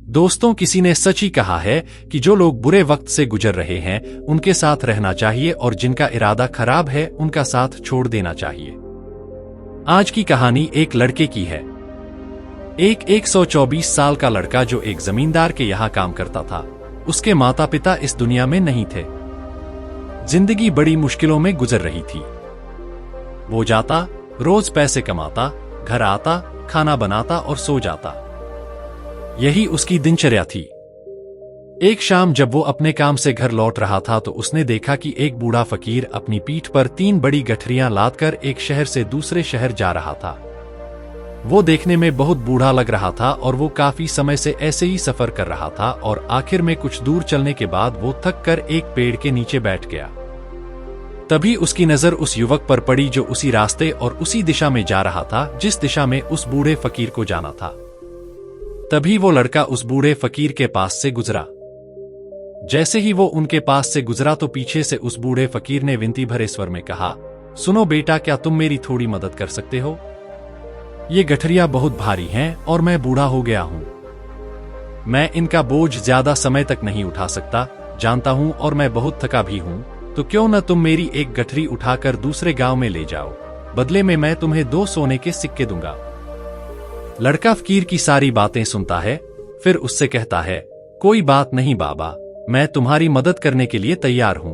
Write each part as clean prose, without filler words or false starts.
दोस्तों, किसी ने सच ही कहा है कि जो लोग बुरे वक्त से गुजर रहे हैं उनके साथ रहना चाहिए और जिनका इरादा खराब है उनका साथ छोड़ देना चाहिए। आज की कहानी एक लड़के की है। एक 124 साल का लड़का जो एक जमींदार के यहाँ काम करता था। उसके माता पिता इस दुनिया में नहीं थे। जिंदगी बड़ी मुश्किलों में गुजर रही थी। वो जाता, रोज पैसे कमाता, घर आता, खाना बनाता और सो जाता। यही उसकी दिनचर्या थी। एक शाम जब वो अपने काम से घर लौट रहा था तो उसने देखा कि एक बूढ़ा फकीर अपनी पीठ पर 3 बड़ी गठरियां लादकर एक शहर से दूसरे शहर जा रहा था। वो देखने में बहुत बूढ़ा लग रहा था और वो काफी समय से ऐसे ही सफर कर रहा था और आखिर में कुछ दूर चलने के बाद वो थक कर एक पेड़ के नीचे बैठ गया। तभी उसकी नजर उस युवक पर पड़ी जो उसी रास्ते और उसी दिशा में जा रहा था जिस दिशा में उस बूढ़े फकीर को जाना था। तभी वो लड़का उस बूढ़े फकीर के पास से गुजरा। जैसे ही वो उनके पास से गुजरा तो पीछे से उस बूढ़े फकीर ने विनती भरे स्वर में कहा, सुनो बेटा, क्या तुम मेरी थोड़ी मदद कर सकते हो? ये गठरियां बहुत भारी हैं और मैं बूढ़ा हो गया हूं। मैं इनका बोझ ज्यादा समय तक नहीं उठा सकता, जानता हूं, और मैं बहुत थका भी हूं। तो क्यों न तुम मेरी एक गठरी उठाकर दूसरे गांव में ले जाओ, बदले में मैं तुम्हें 2 सोने के सिक्के दूंगा। लड़का फकीर की सारी बातें सुनता है, फिर उससे कहता है, कोई बात नहीं बाबा, मैं तुम्हारी मदद करने के लिए तैयार हूं।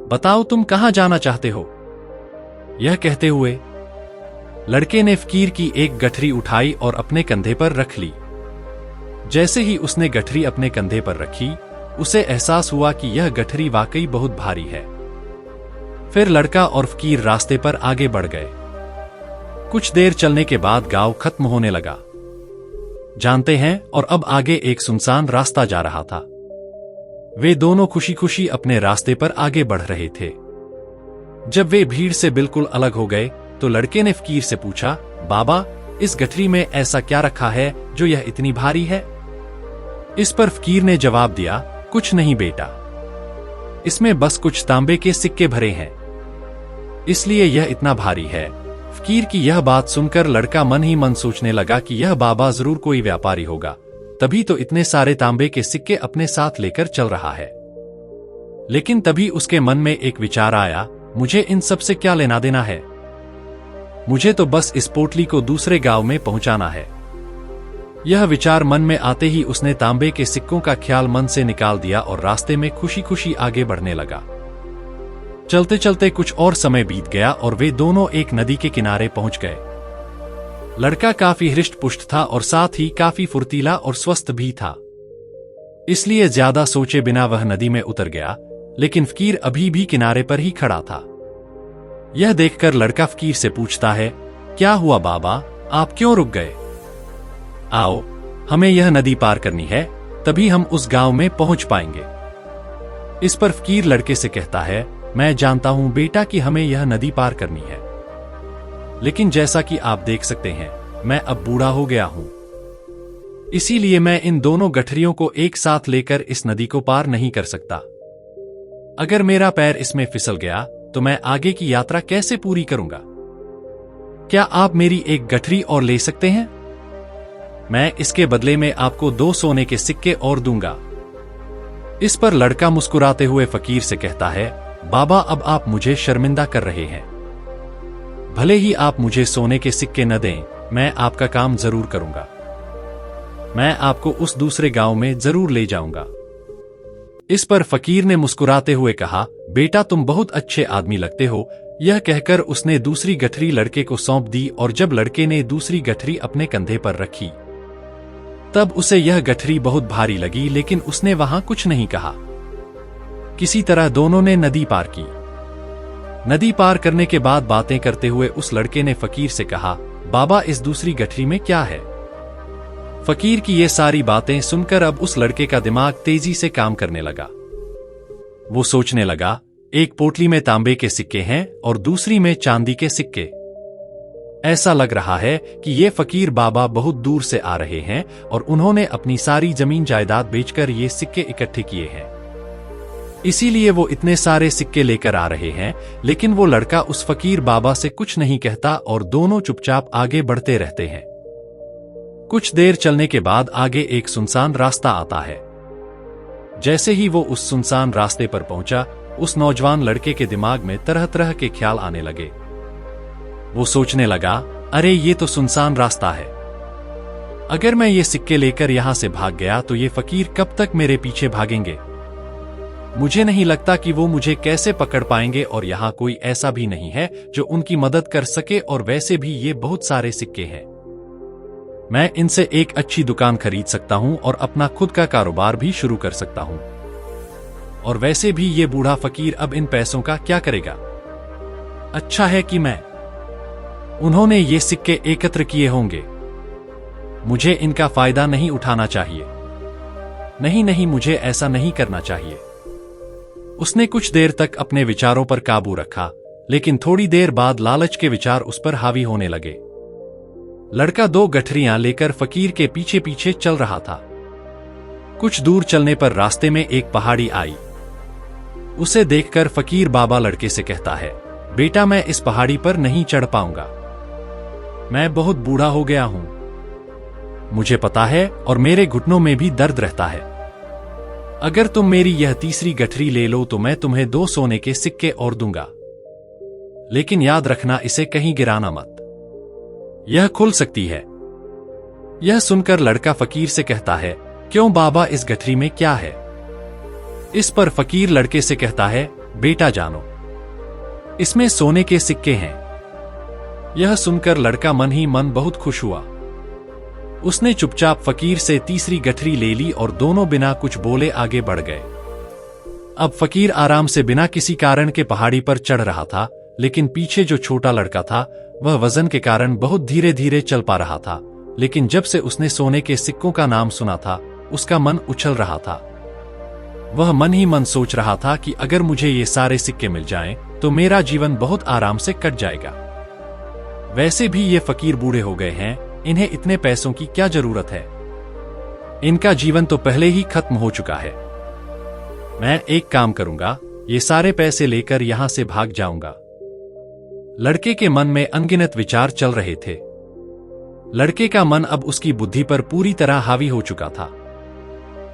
बताओ तुम कहां जाना चाहते हो? यह कहते हुए लड़के ने फकीर की एक गठरी उठाई और अपने कंधे पर रख ली। जैसे ही उसने गठरी अपने कंधे पर रखी, उसे एहसास हुआ कि यह गठरी वाकई बहुत भारी है। फिर लड़का और फकीर रास्ते पर आगे बढ़ गए। कुछ देर चलने के बाद गांव खत्म होने लगा, जानते हैं, और अब आगे एक सुनसान रास्ता जा रहा था। वे दोनों खुशी खुशी अपने रास्ते पर आगे बढ़ रहे थे। जब वे भीड़ से बिल्कुल अलग हो गए तो लड़के ने फकीर से पूछा, बाबा, इस गठरी में ऐसा क्या रखा है जो यह इतनी भारी है? इस पर फकीर ने जवाब दिया, कुछ नहीं बेटा, इसमें बस कुछ तांबे के सिक्के भरे हैं, इसलिए यह इतना भारी है। फकीर की यह बात सुनकर लड़का मन ही मन सोचने लगा कि यह बाबा जरूर कोई व्यापारी होगा, तभी तो इतने सारे तांबे के सिक्के अपने साथ लेकर चल रहा है। लेकिन तभी उसके मन में एक विचार आया, मुझे इन सब से क्या लेना देना है? मुझे तो बस इस पोटली को दूसरे गांव में पहुंचाना है। यह विचार मन में आते ही उसने तांबे के सिक्कों का ख्याल मन से निकाल दिया और रास्ते में खुशी खुशी आगे बढ़ने लगा। चलते चलते कुछ और समय बीत गया और वे दोनों एक नदी के किनारे पहुंच गए। लड़का काफी हृष्ट पुष्ट था और साथ ही काफी फुर्तीला और स्वस्थ भी था, इसलिए ज्यादा सोचे बिना वह नदी में उतर गया। लेकिन फकीर अभी भी किनारे पर ही खड़ा था। यह देखकर लड़का फकीर से पूछता है, क्या हुआ बाबा, आप क्यों रुक गए? आओ, हमें यह नदी पार करनी है, तभी हम उस गांव में पहुंच पाएंगे। इस पर फकीर लड़के से कहता है, मैं जानता हूं बेटा कि हमें यह नदी पार करनी है, लेकिन जैसा कि आप देख सकते हैं, मैं अब बूढ़ा हो गया हूं, इसीलिए मैं इन दोनों गठरियों को एक साथ लेकर इस नदी को पार नहीं कर सकता। अगर मेरा पैर इसमें फिसल गया तो मैं आगे की यात्रा कैसे पूरी करूंगा? क्या आप मेरी एक गठरी और ले सकते हैं? मैं इसके बदले में आपको 2 सोने के सिक्के और दूंगा। इस पर लड़का मुस्कुराते हुए फकीर से कहता है, बाबा, अब आप मुझे शर्मिंदा कर रहे हैं। भले ही आप मुझे सोने के सिक्के न दें, मैं आपका काम जरूर करूंगा। मैं आपको उस दूसरे गांव में जरूर ले जाऊंगा। इस पर फकीर ने मुस्कुराते हुए कहा, बेटा, तुम बहुत अच्छे आदमी लगते हो। यह कहकर उसने दूसरी गठरी लड़के को सौंप दी और जब लड़के ने दूसरी गठरी अपने कंधे पर रखी तब उसे यह गठरी बहुत भारी लगी, लेकिन उसने वहां कुछ नहीं कहा। किसी तरह दोनों ने नदी पार की। नदी पार करने के बाद बातें करते हुए उस लड़के ने फकीर से कहा, बाबा, इस दूसरी गठरी में क्या है? फकीर की ये सारी बातें सुनकर अब उस लड़के का दिमाग तेजी से काम करने लगा। वो सोचने लगा, एक पोटली में तांबे के सिक्के हैं और दूसरी में चांदी के सिक्के। ऐसा लग रहा है कि ये फकीर बाबा बहुत दूर से आ रहे हैं और उन्होंने अपनी सारी जमीन जायदाद बेचकर ये सिक्के इकट्ठे किए हैं, इसीलिए वो इतने सारे सिक्के लेकर आ रहे हैं। लेकिन वो लड़का उस फकीर बाबा से कुछ नहीं कहता और दोनों चुपचाप आगे बढ़ते रहते हैं। कुछ देर चलने के बाद आगे एक सुनसान रास्ता आता है। जैसे ही वो उस सुनसान रास्ते पर पहुंचा, उस नौजवान लड़के के दिमाग में तरह तरह के ख्याल आने लगे। वो सोचने लगा, अरे ये तो सुनसान रास्ता है। अगर मैं ये सिक्के लेकर यहां से भाग गया तो ये फकीर कब तक मेरे पीछे भागेंगे? मुझे नहीं लगता कि वो मुझे कैसे पकड़ पाएंगे, और यहां कोई ऐसा भी नहीं है जो उनकी मदद कर सके, और वैसे भी ये बहुत सारे सिक्के हैं। मैं इनसे एक अच्छी दुकान खरीद सकता हूं और अपना खुद का कारोबार भी शुरू कर सकता हूं। और वैसे भी ये बूढ़ा फकीर अब इन पैसों का क्या करेगा? अच्छा है कि उन्होंने ये सिक्के एकत्र किए होंगे। मुझे इनका फायदा नहीं उठाना चाहिए। नहीं नहीं, मुझे ऐसा नहीं करना चाहिए। उसने कुछ देर तक अपने विचारों पर काबू रखा, लेकिन थोड़ी देर बाद लालच के विचार उस पर हावी होने लगे। लड़का 2 गठरियां लेकर फकीर के पीछे पीछे चल रहा था। कुछ दूर चलने पर रास्ते में एक पहाड़ी आई। उसे देखकर फकीर बाबा लड़के से कहता है, बेटा मैं इस पहाड़ी पर नहीं चढ़ पाऊंगा। मैं बहुत बूढ़ा हो गया हूं। मुझे पता है, और मेरे घुटनों में भी दर्द रहता है। अगर तुम मेरी यह तीसरी गठरी ले लो तो मैं तुम्हें 2 सोने के सिक्के और दूंगा। लेकिन याद रखना, इसे कहीं गिराना मत, यह खुल सकती है। यह सुनकर लड़का फकीर से कहता है, क्यों बाबा, इस गठरी में क्या है? इस पर फकीर लड़के से कहता है, बेटा जानो, इसमें सोने के सिक्के हैं। यह सुनकर लड़का मन ही मन बहुत खुश हुआ। उसने चुपचाप फकीर से तीसरी गठरी ले ली और दोनों बिना कुछ बोले आगे बढ़ गए। अब फकीर आराम से बिना किसी कारण के पहाड़ी पर चढ़ रहा था, लेकिन पीछे जो छोटा लड़का था वह वजन के कारण बहुत धीरे धीरे चल पा रहा था। लेकिन जब से उसने सोने के सिक्कों का नाम सुना था, उसका मन उछल रहा था। वह मन ही मन सोच रहा था कि अगर मुझे ये सारे सिक्के मिल जाएं, तो मेरा जीवन बहुत आराम से कट जाएगा। वैसे भी ये फकीर बूढ़े हो गए हैं, इन्हें इतने पैसों की क्या जरूरत है? इनका जीवन तो पहले ही खत्म हो चुका है। मैं एक काम करूंगा, ये सारे पैसे लेकर यहां से भाग जाऊंगा। लड़के के मन में अनगिनत विचार चल रहे थे। लड़के का मन अब उसकी बुद्धि पर पूरी तरह हावी हो चुका था।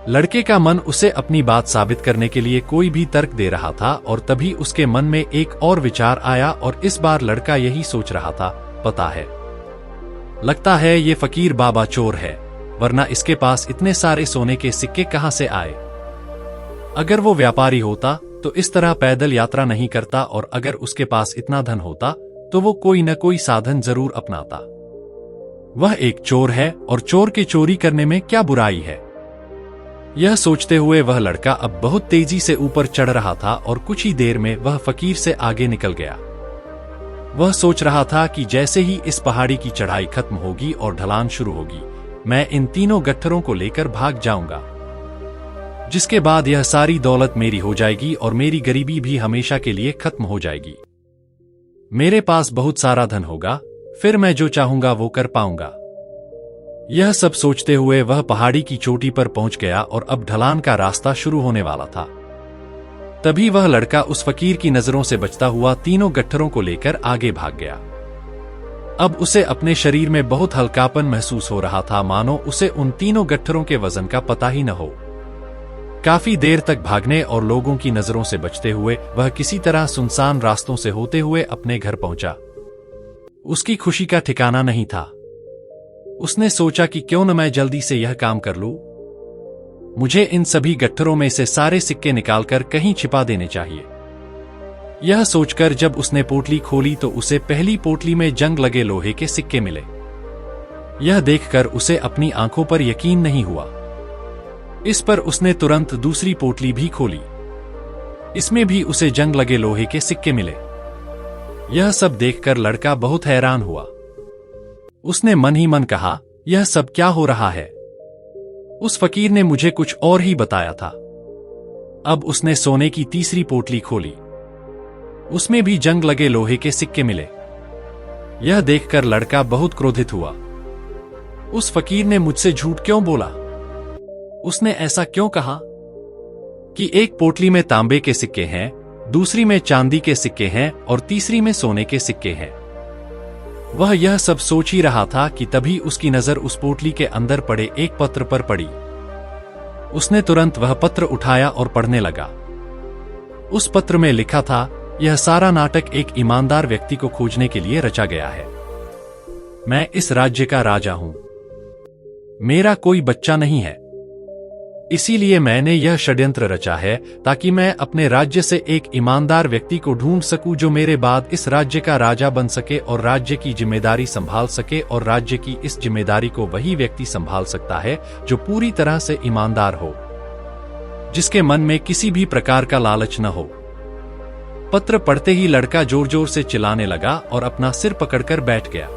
लड़के का मन उसे अपनी बात साबित करने के लिए कोई भी तर्क दे रहा था, और तभी उसके मन में एक और विचार आया, और इस बार लड़का यही सोच रहा था, पता है, लगता है ये फकीर बाबा चोर है, वरना इसके पास इतने सारे सोने के सिक्के कहां से आए? अगर वो व्यापारी होता तो इस तरह पैदल यात्रा नहीं करता, और अगर उसके पास इतना धन होता तो वो कोई न कोई साधन जरूर अपनाता। वह एक चोर है, और चोर के चोरी करने में क्या बुराई है? यह सोचते हुए वह लड़का अब बहुत तेजी से ऊपर चढ़ रहा था, और कुछ ही देर में वह फकीर से आगे निकल गया। वह सोच रहा था कि जैसे ही इस पहाड़ी की चढ़ाई खत्म होगी और ढलान शुरू होगी, मैं इन तीनों गट्ठरों को लेकर भाग जाऊंगा। जिसके बाद यह सारी दौलत मेरी हो जाएगी और मेरी गरीबी भी हमेशा के लिए खत्म हो जाएगी। मेरे पास बहुत सारा धन होगा, फिर मैं जो चाहूंगा वो कर पाऊंगा। यह सब सोचते हुए वह पहाड़ी की चोटी पर पहुंच गया, और अब ढलान का रास्ता शुरू होने वाला था। तभी वह लड़का उस फकीर की नजरों से बचता हुआ तीनों गट्ठरों को लेकर आगे भाग गया। अब उसे अपने शरीर में बहुत हल्कापन महसूस हो रहा था, मानो उसे उन तीनों गट्ठरों के वजन का पता ही न हो। काफी देर तक भागने और लोगों की नजरों से बचते हुए वह किसी तरह सुनसान रास्तों से होते हुए अपने घर पहुंचा। उसकी खुशी का ठिकाना नहीं था। उसने सोचा कि क्यों न मैं जल्दी से यह काम कर लूं। मुझे इन सभी गट्ठरों में से सारे सिक्के निकालकर कहीं छिपा देने चाहिए। यह सोचकर जब उसने पोटली खोली तो उसे पहली पोटली में जंग लगे लोहे के सिक्के मिले। यह देखकर उसे अपनी आंखों पर यकीन नहीं हुआ। इस पर उसने तुरंत दूसरी पोटली भी खोली। इसमें भी उसे जंग लगे लोहे के सिक्के मिले। यह सब देखकर लड़का बहुत हैरान हुआ। उसने मन ही मन कहा, यह सब क्या हो रहा है? उस फकीर ने मुझे कुछ और ही बताया था। अब उसने सोने की तीसरी पोटली खोली। उसमें भी जंग लगे लोहे के सिक्के मिले। यह देखकर लड़का बहुत क्रोधित हुआ। उस फकीर ने मुझसे झूठ क्यों बोला? उसने ऐसा क्यों कहा कि एक पोटली में तांबे के सिक्के हैं, दूसरी में चांदी के सिक्के हैं और तीसरी में सोने के सिक्के हैं? वह यह सब सोच ही रहा था कि तभी उसकी नजर उस पोटली के अंदर पड़े एक पत्र पर पड़ी। उसने तुरंत वह पत्र उठाया और पढ़ने लगा। उस पत्र में लिखा था, यह सारा नाटक एक ईमानदार व्यक्ति को खोजने के लिए रचा गया है। मैं इस राज्य का राजा हूं। मेरा कोई बच्चा नहीं है, इसीलिए मैंने यह षड्यंत्र रचा है ताकि मैं अपने राज्य से एक ईमानदार व्यक्ति को ढूंढ सकूं जो मेरे बाद इस राज्य का राजा बन सके और राज्य की जिम्मेदारी संभाल सके, और राज्य की इस जिम्मेदारी को वही व्यक्ति संभाल सकता है जो पूरी तरह से ईमानदार हो, जिसके मन में किसी भी प्रकार का लालच न हो। पत्र पढ़ते ही लड़का जोर जोर से चिल्लाने लगा और अपना सिर पकड़कर बैठ गया।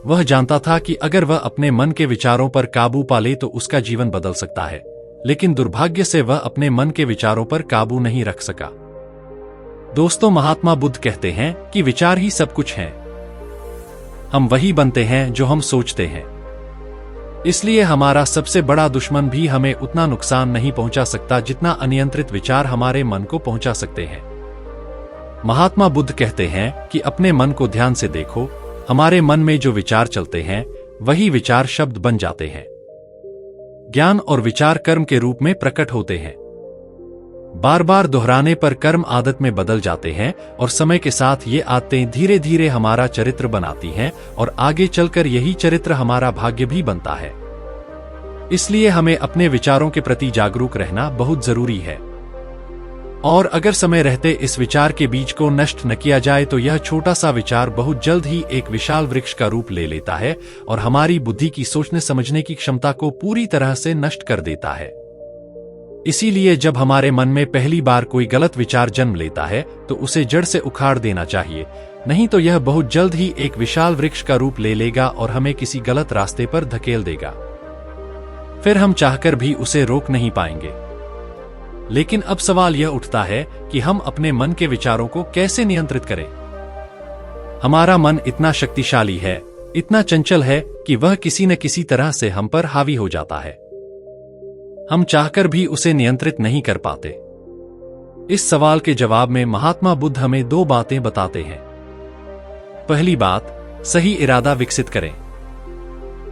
वह जानता था कि अगर वह अपने मन के विचारों पर काबू पा ले तो उसका जीवन बदल सकता है, लेकिन दुर्भाग्य से वह अपने मन के विचारों पर काबू नहीं रख सका। दोस्तों, महात्मा बुद्ध कहते हैं कि विचार ही सब कुछ हैं। हम वही बनते हैं जो हम सोचते हैं। इसलिए हमारा सबसे बड़ा दुश्मन भी हमें उतना नुकसान नहीं पहुंचा सकता जितना अनियंत्रित विचार हमारे मन को पहुंचा सकते हैं। महात्मा बुद्ध कहते हैं कि अपने मन को ध्यान से देखो। हमारे मन में जो विचार चलते हैं वही विचार शब्द बन जाते हैं। ज्ञान और विचार कर्म के रूप में प्रकट होते हैं। बार बार दोहराने पर कर्म आदत में बदल जाते हैं और समय के साथ ये आदतें धीरे धीरे हमारा चरित्र बनाती हैं और आगे चलकर यही चरित्र हमारा भाग्य भी बनता है। इसलिए हमें अपने विचारों के प्रति जागरूक रहना बहुत जरूरी है, और अगर समय रहते इस विचार के बीज को नष्ट न किया जाए तो यह छोटा सा विचार बहुत जल्द ही एक विशाल वृक्ष का रूप ले लेता है और हमारी बुद्धि की सोचने समझने की क्षमता को पूरी तरह से नष्ट कर देता है। इसीलिए जब हमारे मन में पहली बार कोई गलत विचार जन्म लेता है तो उसे जड़ से उखाड़ देना चाहिए, नहीं तो यह बहुत जल्द ही एक विशाल वृक्ष का रूप ले लेगा और हमें किसी गलत रास्ते पर धकेल देगा। फिर हम चाहकर भी उसे रोक नहीं पाएंगे। लेकिन अब सवाल यह उठता है कि हम अपने मन के विचारों को कैसे नियंत्रित करें। हमारा मन इतना शक्तिशाली है, इतना चंचल है कि वह किसी न किसी तरह से हम पर हावी हो जाता है। हम चाहकर भी उसे नियंत्रित नहीं कर पाते। इस सवाल के जवाब में महात्मा बुद्ध हमें दो बातें बताते हैं। पहली बात, सही इरादा विकसित करें।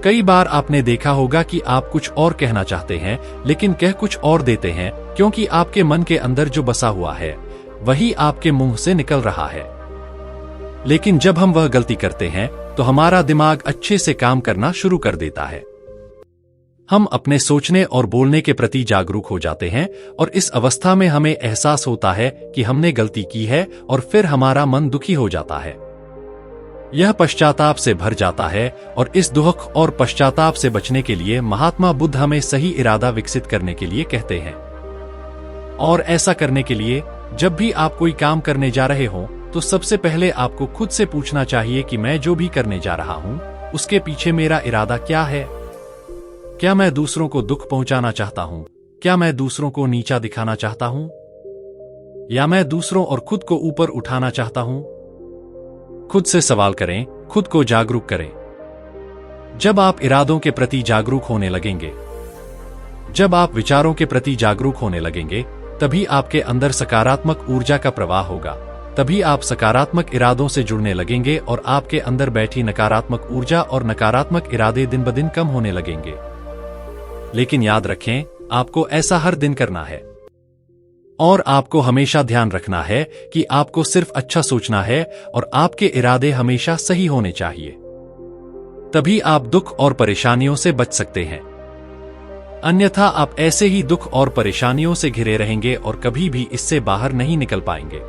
कई बार आपने देखा होगा कि आप कुछ और कहना चाहते हैं लेकिन कह कुछ और देते हैं, क्योंकि आपके मन के अंदर जो बसा हुआ है वही आपके मुंह से निकल रहा है। लेकिन जब हम वह गलती करते हैं तो हमारा दिमाग अच्छे से काम करना शुरू कर देता है। हम अपने सोचने और बोलने के प्रति जागरूक हो जाते हैं और इस अवस्था में हमें एहसास होता है कि हमने गलती की है और फिर हमारा मन दुखी हो जाता है। यह पश्चाताप से भर जाता है और इस दुख और पश्चाताप से बचने के लिए महात्मा बुद्ध हमें सही इरादा विकसित करने के लिए कहते हैं। और ऐसा करने के लिए जब भी आप कोई काम करने जा रहे हो तो सबसे पहले आपको खुद से पूछना चाहिए कि मैं जो भी करने जा रहा हूं उसके पीछे मेरा इरादा क्या है। क्या मैं दूसरों को दुख पहुंचाना चाहता हूं? क्या मैं दूसरों को नीचा दिखाना चाहता हूं? या मैं दूसरों और खुद को ऊपर उठाना चाहता हूं? खुद से सवाल करें, खुद को जागरूक करें। जब आप इरादों के प्रति जागरूक होने लगेंगे, जब आप विचारों के प्रति जागरूक होने लगेंगे, तभी आपके अंदर सकारात्मक ऊर्जा का प्रवाह होगा। तभी आप सकारात्मक इरादों से जुड़ने लगेंगे और आपके अंदर बैठी नकारात्मक ऊर्जा और नकारात्मक इरादे दिन ब दिन कम होने लगेंगे। लेकिन याद रखें, आपको ऐसा हर दिन करना है और आपको हमेशा ध्यान रखना है कि आपको सिर्फ अच्छा सोचना है और आपके इरादे हमेशा सही होने चाहिए। तभी आप दुख और परेशानियों से बच सकते हैं। अन्यथा आप ऐसे ही दुख और परेशानियों से घिरे रहेंगे और कभी भी इससे बाहर नहीं निकल पाएंगे।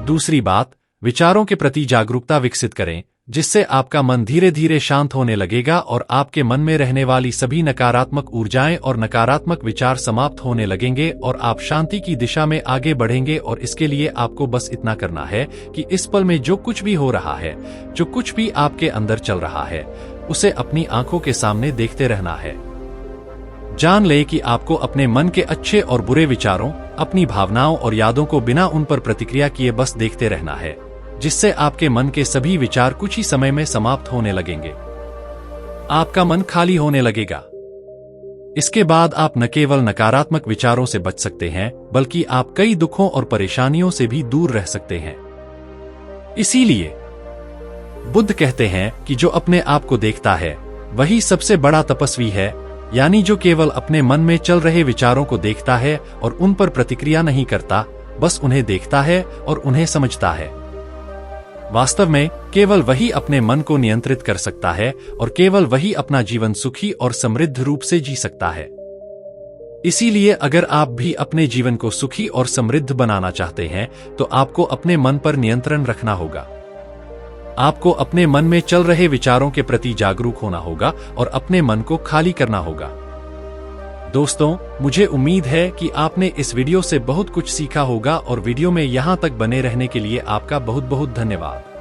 दूसरी बात, विचारों के प्रति जागरूकता विकसित करें, जिससे आपका मन धीरे धीरे शांत होने लगेगा और आपके मन में रहने वाली सभी नकारात्मक ऊर्जाएं और नकारात्मक विचार समाप्त होने लगेंगे और आप शांति की दिशा में आगे बढ़ेंगे। और इसके लिए आपको बस इतना करना है कि इस पल में जो कुछ भी हो रहा है, जो कुछ भी आपके अंदर चल रहा है, उसे अपनी आंखों के सामने देखते रहना है। जान ले कि आपको अपने मन के अच्छे और बुरे विचारों, अपनी भावनाओं और यादों को बिना उन पर प्रतिक्रिया किए बस देखते रहना है, जिससे आपके मन के सभी विचार कुछ ही समय में समाप्त होने लगेंगे। आपका मन खाली होने लगेगा। इसके बाद आप न केवल नकारात्मक विचारों से बच सकते हैं, बल्कि आप कई दुखों और परेशानियों से भी दूर रह सकते हैं। इसीलिए बुद्ध कहते हैं कि जो अपने आप को देखता है वही सबसे बड़ा तपस्वी है, यानी जो केवल अपने मन में चल रहे विचारों को देखता है और उन पर प्रतिक्रिया नहीं करता, बस उन्हें देखता है और उन्हें समझता है। वास्तव में केवल वही अपने मन को नियंत्रित कर सकता है और केवल वही अपना जीवन सुखी और समृद्ध रूप से जी सकता है। इसीलिए अगर आप भी अपने जीवन को सुखी और समृद्ध बनाना चाहते हैं तो आपको अपने मन पर नियंत्रण रखना होगा। आपको अपने मन में चल रहे विचारों के प्रति जागरूक होना होगा और अपने मन को खाली करना होगा। दोस्तों, मुझे उम्मीद है कि आपने इस वीडियो से बहुत कुछ सीखा होगा और वीडियो में यहाँ तक बने रहने के लिए आपका बहुत बहुत धन्यवाद।